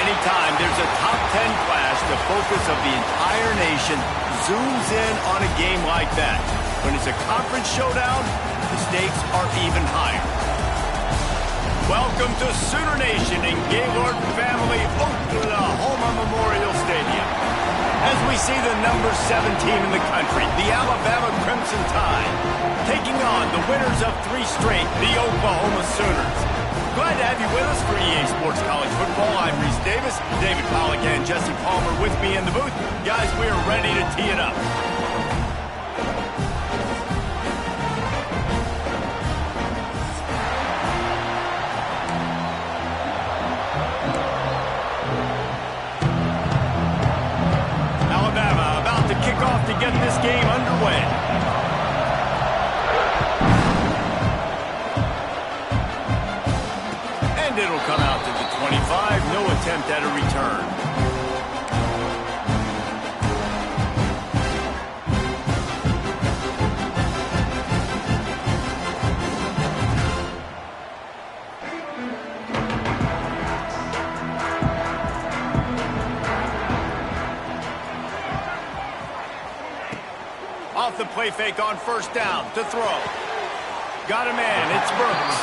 Anytime there's a top 10 clash, the focus of the entire nation zooms in on a game like that. When it's a conference showdown, the stakes are even higher. Welcome to Sooner Nation in Gaylord Family Oklahoma Memorial Stadium. As we see the number 7 team in the country, the Alabama Crimson Tide, taking on the winners of 3 straight, the Oklahoma Sooners. Glad to have you with us for EA Sports College Football. I'm Reese Davis, David Pollack and Jesse Palmer with me in the booth. Guys, we are ready to tee it up. Alabama about to kick off to get this game underway. And it'll come out to the 25. No attempt at a return. Off the play fake on first down to throw. Got a man, it's Brooks.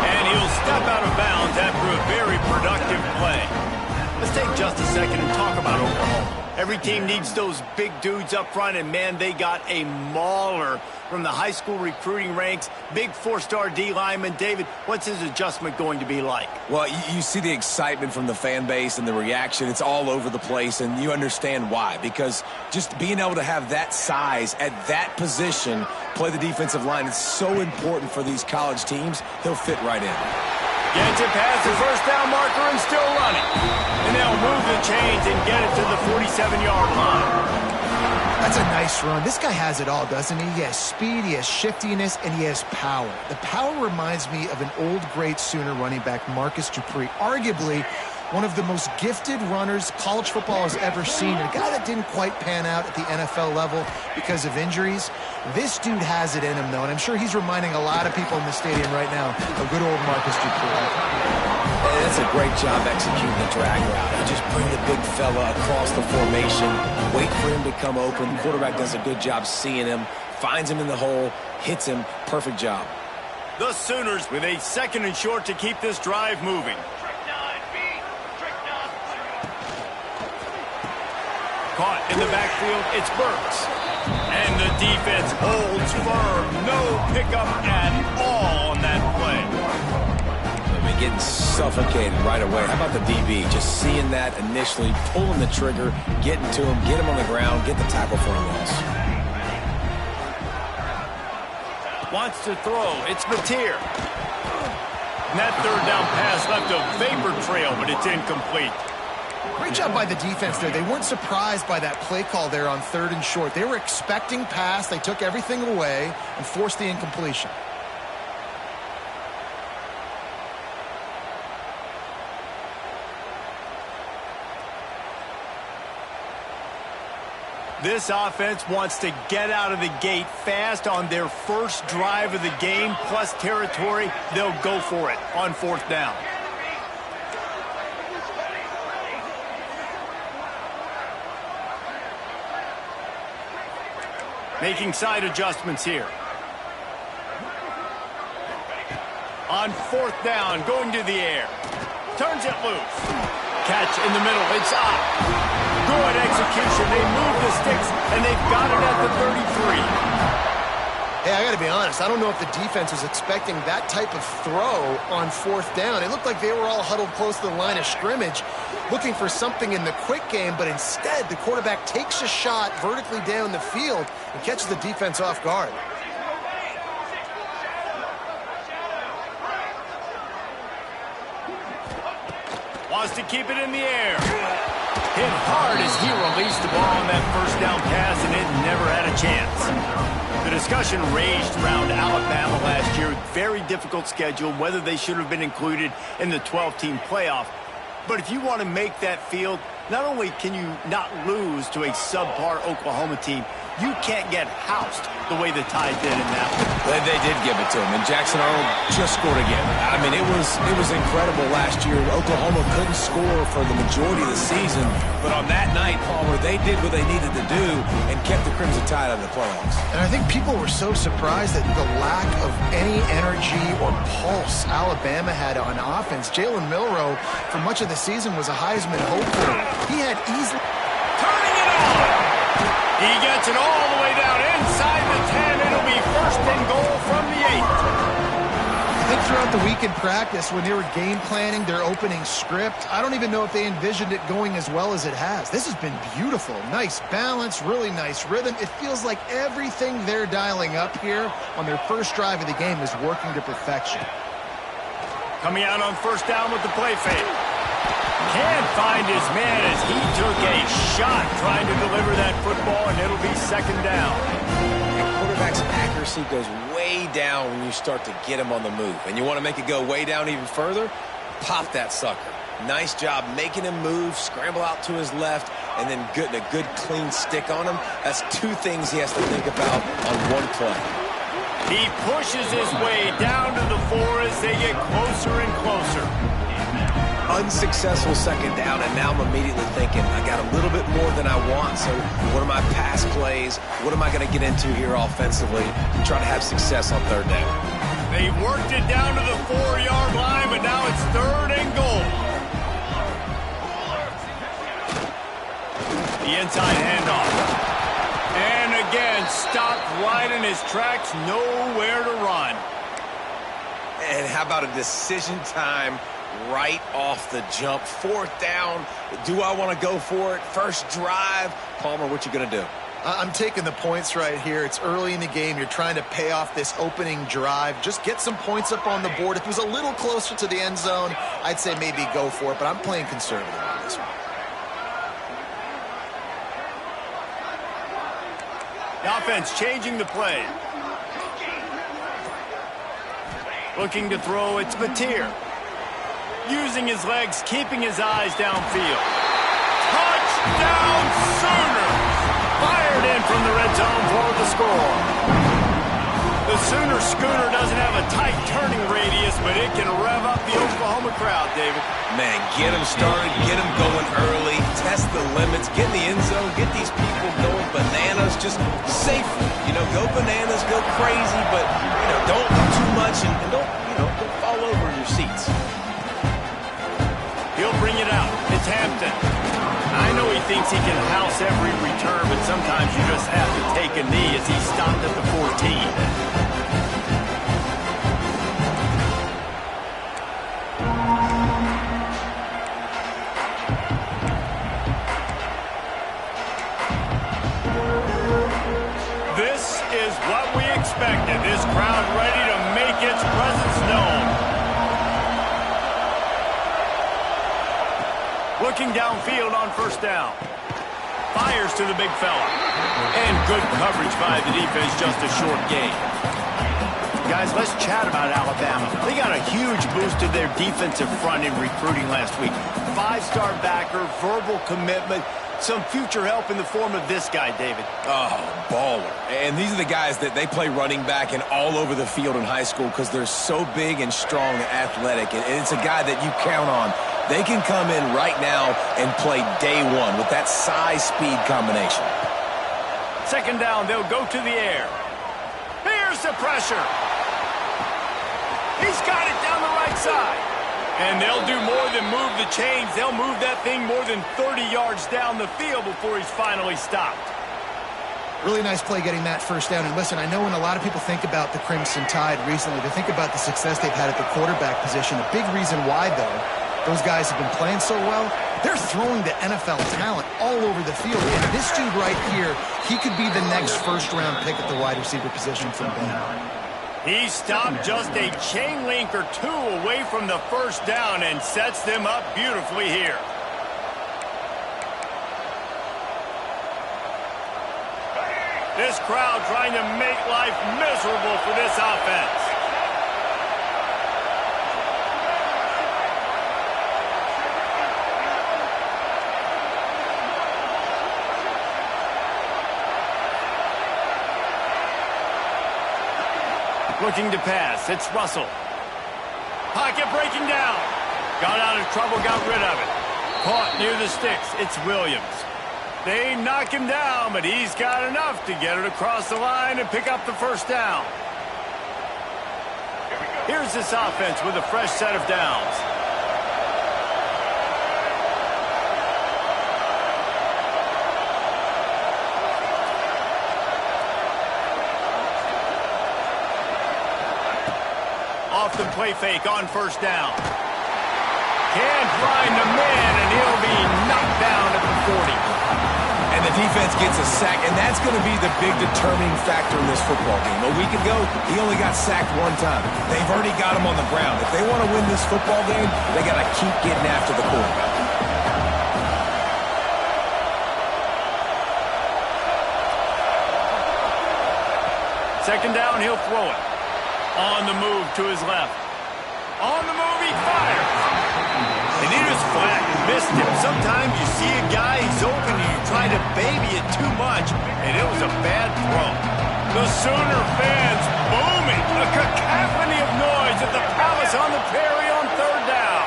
And he'll step out of bounds after a very productive play. Let's take just a second and talk about Oklahoma. Every team needs those big dudes up front, and man, they got a mauler from the high school recruiting ranks. Big 4-star D lineman. David, what's his adjustment going to be like? Well, you see the excitement from the fan base and the reaction. It's all over the place, and you understand why. Because just being able to have that size at that position, play the defensive line, is so important for these college teams. He'll fit right in. Gets it past the first down marker and still running. And they'll move the chains and get it to the 47-yard line. That's a nice run. This guy has it all, doesn't he? He has speed, he has shiftiness, and he has power. The power reminds me of an old great Sooner running back, Marcus Dupree. Arguably one of the most gifted runners college football has ever seen. A guy that didn't quite pan out at the NFL level because of injuries. This dude has it in him, though, and I'm sure he's reminding a lot of people in the stadium right now of good old Marcus Dupree. Hey, that's a great job executing the drag route. You just bring the big fella across the formation, wait for him to come open. Quarterback does a good job seeing him, finds him in the hole, hits him. Perfect job. The Sooners with a 2nd and short to keep this drive moving. Caught in the backfield, it's Burks. And the defense holds firm. No pickup at all on that play. They'll be getting suffocated right away. How about the DB? Just seeing that initially, pulling the trigger, getting to him, get him on the ground, get the tackle for a loss. Wants to throw. It's Mateer. And that 3rd down pass left a vapor trail, but it's incomplete. Great job by the defense there. They weren't surprised by that play call there on 3rd and short. They were expecting pass. They took everything away and forced the incompletion. This offense wants to get out of the gate fast on their first drive of the game, plus territory. They'll go for it on 4th down. Making side adjustments here. On 4th down, going to the air. Turns it loose. Catch in the middle. It's up. Good execution. They move the sticks, and they've got it at the 33. Hey, I got to be honest. I don't know if the defense was expecting that type of throw on 4th down. It looked like they were all huddled close to the line of scrimmage, looking for something in the quick game, but instead the quarterback takes a shot vertically down the field and catches the defense off guard. Wants to keep it in the air. Hit hard as he released the ball on that 1st down pass, and it never had a chance. The discussion raged around Alabama last year. Very difficult schedule, whether they should have been included in the 12-team playoff. But if you want to make that field, not only can you not lose to a subpar Oklahoma team, you can't get housed the way the Tide did in that one. They did give it to him, and Jackson Arnold just scored again. I mean, it was incredible last year. Oklahoma couldn't score for the majority of the season, but on that night, Palmer, they did what they needed to do and kept the Crimson Tide out of the playoffs. And I think people were so surprised at the lack of any energy or pulse Alabama had on offense. Jalen Milroe, for much of the season, was a Heisman hopeful. He had easily... Turning it Allen. He gets it all the way down inside the 10. It'll be first and goal from the 8. I think throughout the week in practice, when they were game planning their opening script, I don't even know if they envisioned it going as well as it has. This has been beautiful. Nice balance, really nice rhythm. It feels like everything they're dialing up here on their first drive of the game is working to perfection. Coming out on first down with the play fake. Can't find his man as he took a shot trying to deliver that football, and it'll be second down. Quarterback's accuracy goes way down when you start to get him on the move. And you want to make it go way down even further? Pop that sucker. Nice job making him move, scramble out to his left, and then getting a good clean stick on him. That's two things he has to think about on one play. He pushes his way down to the 4 as they get closer and closer. Unsuccessful second down, and now I'm immediately thinking, I got a little bit more than I want, so what are my pass plays? What am I going to get into here offensively to try to have success on third down? They worked it down to the 4-yard line, but now it's third and goal. The inside handoff. And again, stopped right in his tracks, nowhere to run. And how about a decision time right off the jump? Fourth down. Do I want to go for it? First drive. Palmer, what you going to do? I'm taking the points right here. It's early in the game. You're trying to pay off this opening drive. Just get some points up on the board. If it was a little closer to the end zone, I'd say maybe go for it, but I'm playing conservative on this one. The offense changing the play. Looking to throw, it's Batir. Using his legs, keeping his eyes downfield. Touchdown Sooners! Fired in from the red zone for the score. The Sooner Schooner doesn't have a tight turning radius, but it can rev up the Oklahoma crowd, David. Man, get them started, get them going early, test the limits, get in the end zone, get these people going bananas, just safely. You know, go bananas, go crazy, but, you know, don't do too much and don't fall over in your seats. He'll bring it out. It's Hampton. I know he thinks he can house every return, but sometimes you just have to take a knee as he stopped at the 14. This is what we expected. This crowd ready to make its presence known. Looking downfield on first down. Fires to the big fella. And good coverage by the defense, just a short gain. Guys, let's chat about Alabama. They got a huge boost to their defensive front in recruiting last week. 5-star backer, verbal commitment, some future help in the form of this guy, David. Oh, baller. And these are the guys that they play running back and all over the field in high school because they're so big and strong and athletic. And it's a guy that you count on. They can come in right now and play day one with that size-speed combination. Second down, they'll go to the air. Here's the pressure. He's got it down the right side. And they'll do more than move the chains. They'll move that thing more than 30 yards down the field before he's finally stopped. Really nice play getting that first down. And listen, I know when a lot of people think about the Crimson Tide recently, they think about the success they've had at the quarterback position. A big reason why, though, those guys have been playing so well, they're throwing the NFL talent all over the field. And this dude right here, he could be the next first-round pick at the wide receiver position from Bama. He stopped just a chain link or two away from the first down and sets them up beautifully here. This crowd trying to make life miserable for this offense. Looking to pass. It's Russell. Pocket breaking down. Got out of trouble, got rid of it. Caught near the sticks. It's Williams. They knock him down, but he's got enough to get it across the line and pick up the first down. Here's this offense with a fresh set of downs. the play fake on first down. Can't find the man, and he'll be knocked down at the 40. And the defense gets a sack, and that's going to be the big determining factor in this football game. A week ago, he only got sacked one time. They've already got him on the ground. If they want to win this football game, they got to keep getting after the quarterback. Second down, he'll throw it. On the move to his left. On the move, he fires. And he was flat, missed him. Sometimes you see a guy, he's open, and you try to baby it too much, and it was a bad throw. The Sooner fans booming. A cacophony of noise at the Palace on the Prairie on third down.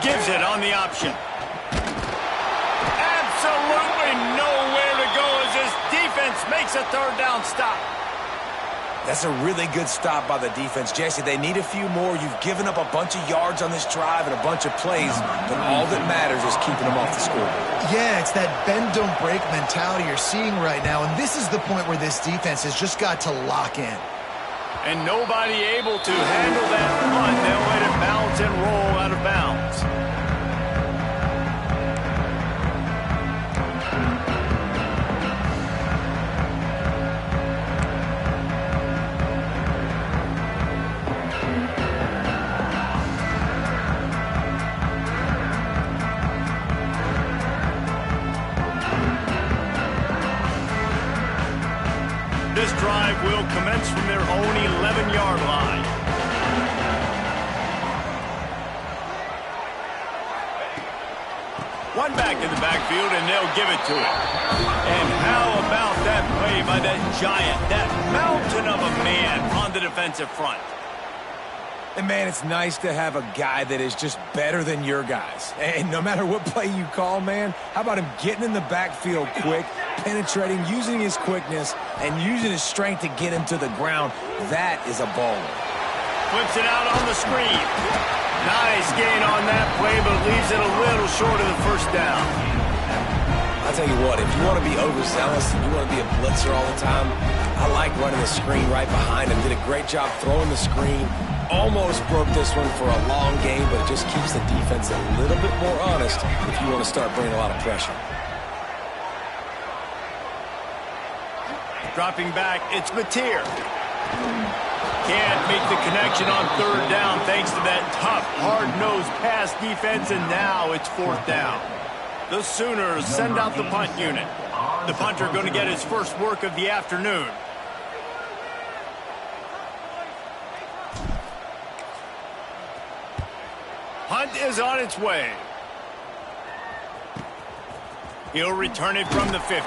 Gives it on the option. Absolutely nowhere to go as this defense makes a third down stop. That's a really good stop by the defense. Jesse, they need a few more. You've given up a bunch of yards on this drive and a bunch of plays, but all that matters is keeping them off the scoreboard. Yeah, it's that bend, don't break mentality you're seeing right now, and this is the point where this defense has just got to lock in. And nobody able to handle that punt. They'll let it bounce and roll out of bounds. This drive will commence from their own 11-yard line. One back in the backfield, and they'll give it to him. And how about that play by that giant, that mountain of a man on the defensive front? And, man, it's nice to have a guy that is just better than your guys. And no matter what play you call, man, how about him getting in the backfield quick, penetrating, using his quickness, and using his strength to get him to the ground? That is a baller. Flips it out on the screen. Nice gain on that play, but leaves it a little short of the first down. I'll tell you what, if you want to be overzealous and you want to be a blitzer all the time, I like running the screen right behind him. Did a great job throwing the screen. Almost broke this one for a long game, but it just keeps the defense a little bit more honest if you want to start bringing a lot of pressure. Dropping back, it's Mateer. Can't make the connection on third down thanks to that tough, hard-nosed pass defense, and now it's fourth down. The Sooners send out the punt unit. The punter going to get his first work of the afternoon. Punt is on its way. He'll return it from the 50.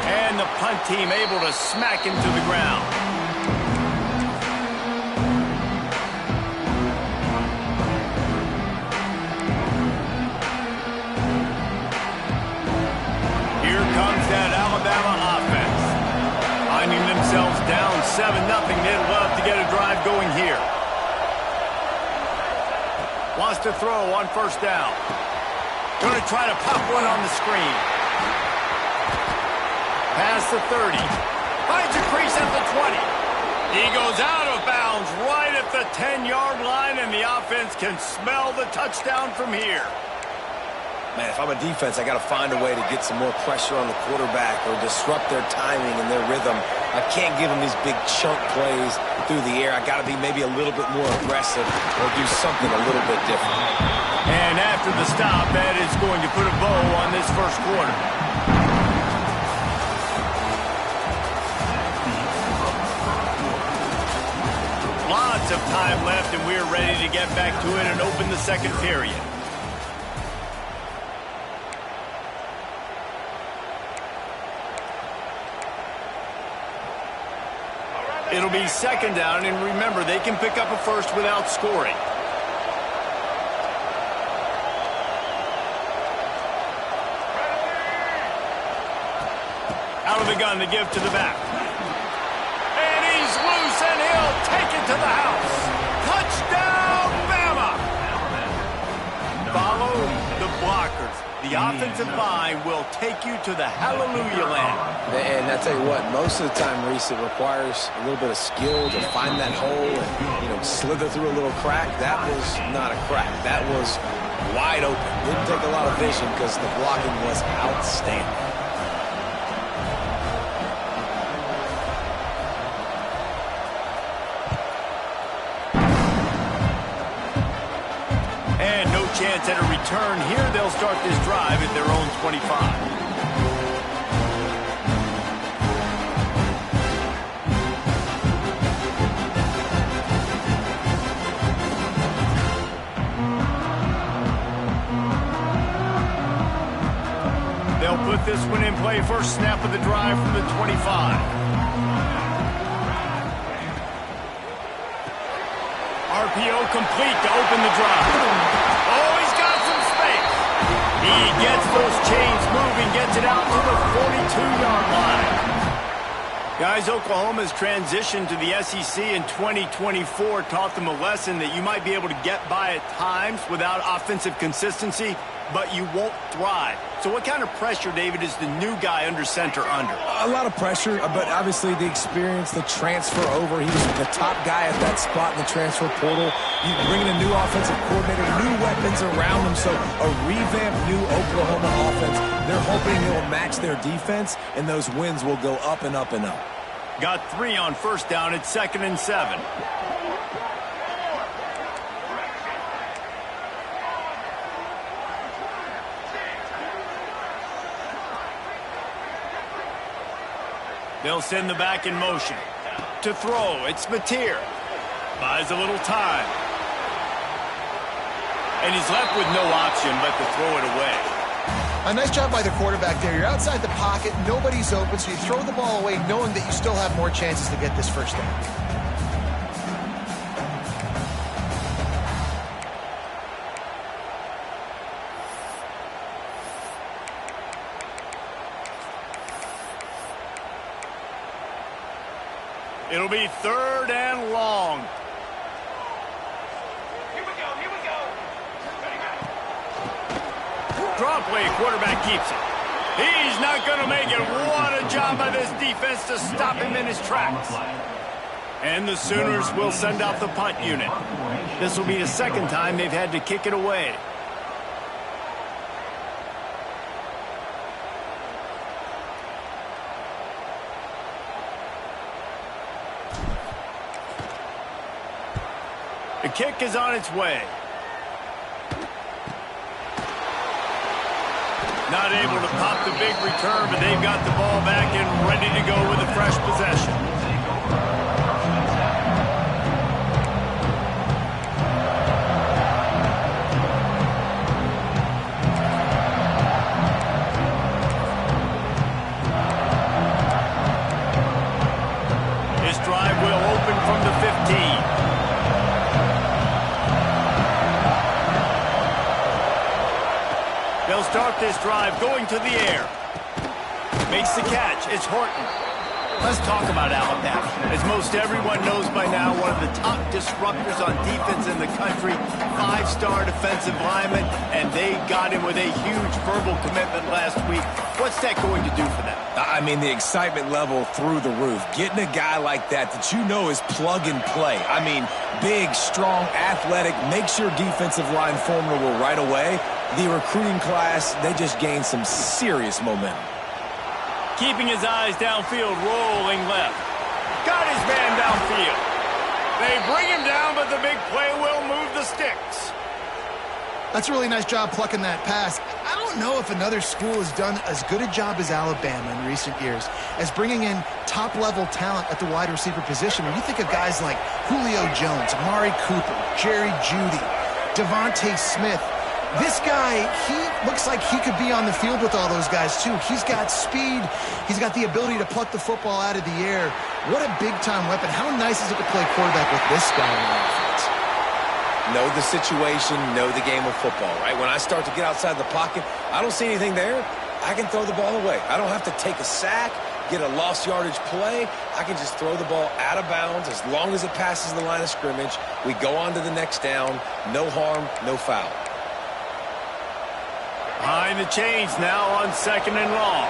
And the punt team able to smack him to the ground. Here comes that Alabama offense. Finding themselves down 7-0, they'd love to get a drive going here. Wants to throw on first down. Going to try to pop one on the screen. Past the 30. Finds a crease at the 20. He goes out of bounds right at the 10-yard line, and the offense can smell the touchdown from here. Man, if I'm a defense, I got to find a way to get some more pressure on the quarterback or disrupt their timing and their rhythm. I can't give them these big chunk plays through the air. I got to be maybe a little bit more aggressive or do something a little bit different. And after the stop, that is going to put a bow on this first quarter. Lots of time left, and we're ready to get back to it and open the second period. It'll be second down, and remember, they can pick up a first without scoring. Out of the gun to give to the back. And he's loose, and he'll take it to the house. Touchdown, Bama! Follow The offensive line will take you to the hallelujah land. And I tell you what, most of the time, Reese, it requires a little bit of skill to find that hole and, slither through a little crack. That was not a crack. That was wide open. Didn't take a lot of vision because the blocking was outstanding. Chance at a return here. They'll start this drive at their own 25. They'll put this one in play. First snap of the drive from the 25. RPO complete to open the drive. Oh, he's got some space. He gets those chains moving, gets it out to the 42-yard line. Guys, Oklahoma's transition to the SEC in 2024 taught them a lesson that you might be able to get by at times without offensive consistency, but you won't thrive. So what kind of pressure, David, is the new guy under center under? A lot of pressure, but obviously the experience, the transfer over. He was the top guy at that spot in the transfer portal. You bring in a new offensive coordinator, new weapons around him, so a revamped new Oklahoma offense. They're hoping it will match their defense, and those wins will go up and up and up. Got 3 on first down at 2nd and 7. They'll send the back in motion. To throw, it's Mateer. Buys a little time. And he's left with no option but to throw it away. A nice job by the quarterback there. You're outside the pocket, nobody's open, so you throw the ball away knowing that you still have more chances to get this first down. It'll be 3rd and long. Here we go. Draw play, quarterback keeps it. He's not going to make it. What a job by this defense to stop him in his tracks. And the Sooners will send out the punt unit. This will be the 2nd time they've had to kick it away. The kick is on its way. Not able to pop the big return, but they've got the ball back and ready to go with a fresh possession. This drive will open from the 15. They'll start this drive going to the air. Makes the catch. It's Horton. Let's talk about Alabama. As most everyone knows by now, one of the top disruptors on defense in the country, 5-star defensive lineman, and they got him with a huge verbal commitment last week. What's that going to do for them? I mean, the excitement level through the roof. Getting a guy like that you know is plug and play. I mean, big, strong, athletic, makes your defensive line formidable right away. The recruiting class, they just gained some serious momentum. Keeping his eyes downfield, rolling left. Got his man downfield. They bring him down, but the big play will move the sticks. That's a really nice job plucking that pass. I don't know if another school has done as good a job as Alabama in recent years as bringing in top-level talent at the wide receiver position. When you think of guys like Julio Jones, Amari Cooper, Jerry Jeudy, Devontae Smith, this guy, he looks like he could be on the field with all those guys, too. He's got speed. He's got the ability to pluck the football out of the air. What a big-time weapon. How nice is it to play quarterback with this guy in the offense? Know the situation, know the game of football, right? When I start to get outside the pocket, I don't see anything there. I can throw the ball away. I don't have to take a sack, get a lost yardage play. I can just throw the ball out of bounds as long as it passes the line of scrimmage. We go on to the next down. No harm, no foul. Behind the chains now on 2nd and long.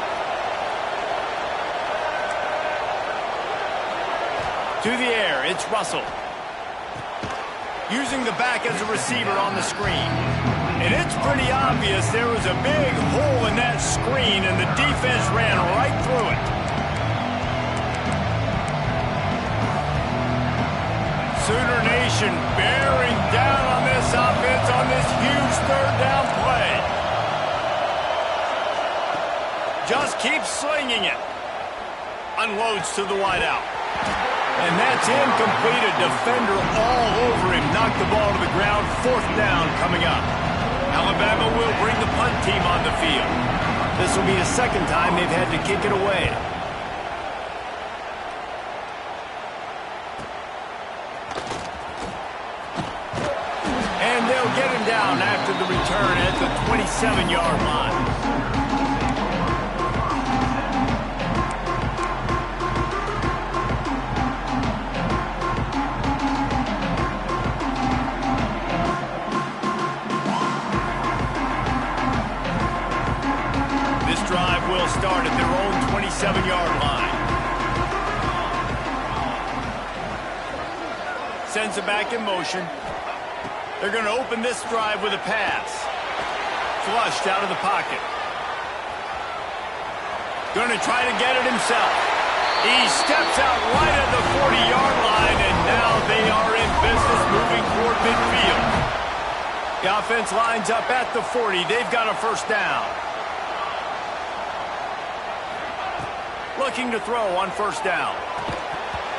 To the air, it's Russell. Using the back as a receiver on the screen. And it's pretty obvious there was a big hole in that screen, and the defense ran right through it. Sooner Nation bearing down on this offense on this huge 3rd down play. Just keeps slinging it. Unloads to the wideout. And that's incomplete. A defender all over him. Knocked the ball to the ground. 4th down coming up. Alabama will bring the punt team on the field. This will be the 2nd time they've had to kick it away. And they'll get him down after the return at the 27-yard line. Drive will start at their own 27-yard line. Sends it back in motion. They're going to open this drive with a pass. Flushed out of the pocket. Going to try to get it himself. He steps out right at the 40-yard line, and now they are in business moving toward midfield. The offense lines up at the 40. They've got a 1st down. Looking to throw on 1st down.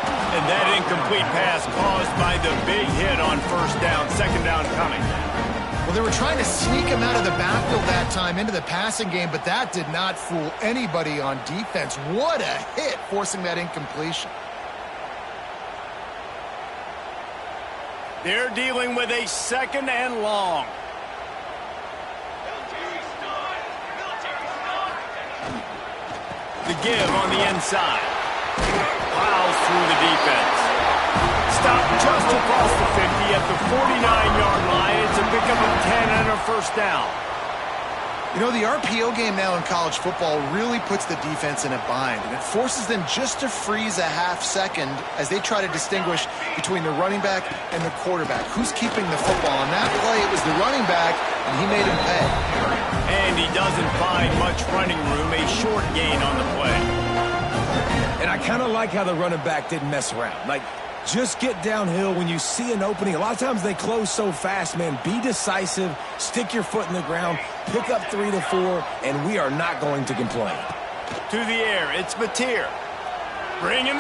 And that incomplete pass caused by the big hit on 1st down. 2nd down coming. Well, they were trying to sneak him out of the backfield that time into the passing game, but that did not fool anybody on defense. What a hit, forcing that incompletion. They're dealing with a 2nd and long. The give on the inside. Plows through the defense. Stopped just across the 50 at the 49-yard line. It's a pickup of 10 and a 1st down. You know, the RPO game now in college football really puts the defense in a bind, and it forces them just to freeze a half second as they try to distinguish between the running back and the quarterback. Who's keeping the football? On that play, it was the running back, and he made him pay. And he doesn't find much running room, a short gain on the play. And I kind of like how the running back didn't mess around. Like, just get downhill when you see an opening. A lot of times they close so fast, man. Be decisive, stick your foot in the ground, pick up 3 to 4, and we are not going to complain. To the air, it's Mateer. Bringing